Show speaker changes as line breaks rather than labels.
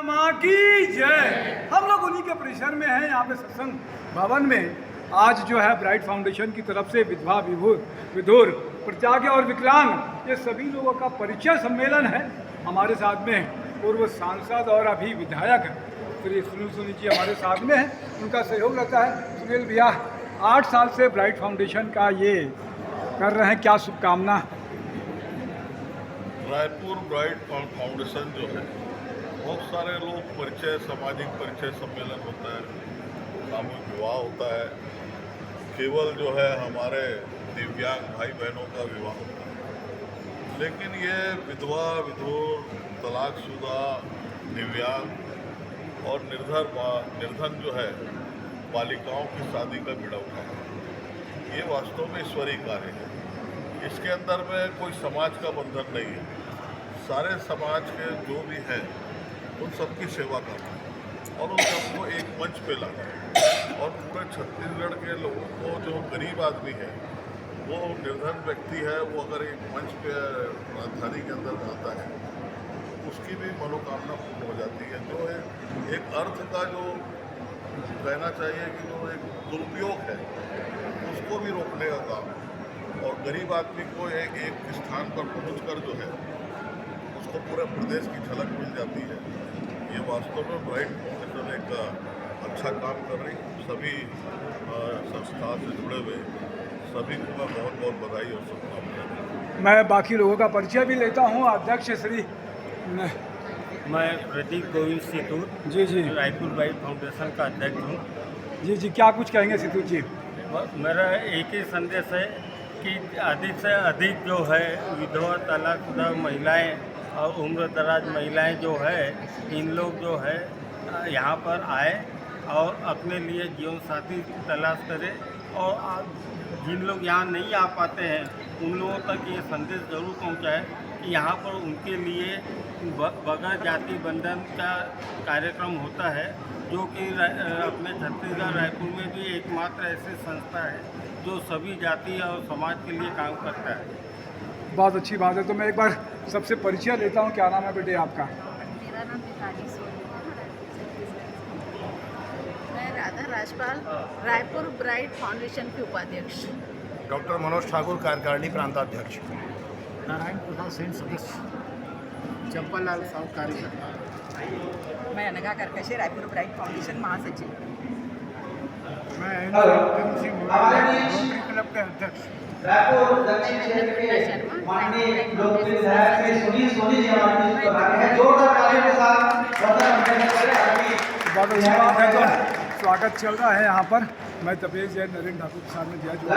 माँ की जय। हम लोग उन्हीं के परिसर में हैं, यहाँ पे सत्संग भवन में। आज जो है ब्राइट फाउंडेशन की तरफ से विधवा विधुर परित्यागी और विकलांग ये सभी लोगों का परिचय सम्मेलन है। हमारे साथ में पूर्व सांसद और अभी विधायक श्री सुनील सोनी जी हमारे साथ में हैं, उनका सहयोग रहता है। सुनील भैया 8 साल से ब्राइट फाउंडेशन का ये कर रहे हैं, क्या शुभकामना?
रायपुर ब्राइट फाउंडेशन जो है, बहुत सारे लोग परिचय, सामाजिक परिचय सम्मेलन होता है, सामूहिक विवाह होता है, केवल जो है हमारे दिव्यांग भाई बहनों का विवाह होता है। लेकिन ये विधवा विधुर, तलाकशुदा, दिव्यांग और निर्धन जो है बालिकाओं की शादी का बीड़ा उठाना, ये वास्तव में ईश्वरीय कार्य है। इसके अंदर में कोई समाज का बंधन नहीं है, सारे समाज के जो भी हैं उन सबकी सेवा करना है और उन सबको एक मंच पे लाना है। और पूरे छत्तीसगढ़ के लोगों को, जो गरीब आदमी है, वो निर्धन व्यक्ति है, वो अगर एक मंच पे राजधानी के अंदर जाता है, उसकी भी मनोकामना पूर्ण हो जाती है। जो एक अर्थ का जो कहना चाहिए कि जो एक दुरुपयोग है, उसको भी रोकने का काम, और गरीब आदमी को एक स्थान पर पहुंचकर जो है उसको पूरे प्रदेश की झलक मिल जाती है। ये वास्तव में ब्राइट फाउंडेशन एक अच्छा काम कर रही है। सभी संस्था से जुड़े हुए सभी को मैं बहुत बहुत बधाई और शुभकामनाएं।
मैं बाकी लोगों का परिचय भी लेता हूँ। अध्यक्ष श्री
मैं प्रदीप गोविंद सितूर
जी
रायपुर ब्राइट फाउंडेशन का अध्यक्ष हूँ।
जी क्या कुछ कहेंगे सितूर जी?
मेरा एक ही संदेश है कि अधिक से अधिक जो है विधवा, तलाकशुदा महिलाएं और उम्र दराज महिलाएं जो है, इन लोग जो है यहाँ पर आए और अपने लिए जीवन साथी तलाश करें। और जिन लोग यहाँ नहीं आ पाते हैं उन लोगों तक ये संदेश ज़रूर पहुँचाएं कि यहाँ पर उनके लिए बगैर जाति बंधन का कार्यक्रम होता है, जो कि अपने छत्तीसगढ़ रायपुर में भी एकमात्र ऐसी संस्था है जो सभी जाति और समाज के लिए काम करता है।
बहुत अच्छी बात है। तो मैं एक बार सबसे परिचय लेता हूँ। क्या नाम है बेटे आपका?
मेरा नाम भिखारी सोनी है। मैं राधा राजपाल, रायपुर ब्राइट फाउंडेशन की उपाध्यक्ष।
डॉक्टर मनोज ठाकुर, कार्यकारिणी प्रांताध्यक्ष।
नारायण प्रसाद सेन, सदस्य। चंपालाल साहू, कार्यकर्ता।
मैं अनघा करकशे, रायपुर ब्राइट फाउंडेशन महासचिव।
मैं MC रोटरी क्लब के अध्यक्ष।
रायपुर दक्षिण क्षेत्र के माननीय लोकप्रिय विधायक श्री सुनील सोनी जी हमारे बीच में आए हैं। जोरदार तालियों के साथ
बहुत अच्छी बात है। तो स्वागत चल रहा है यहाँ पर। मैं तपेश जैन, नरेंद्र ठाकुर के साथ में दिया जो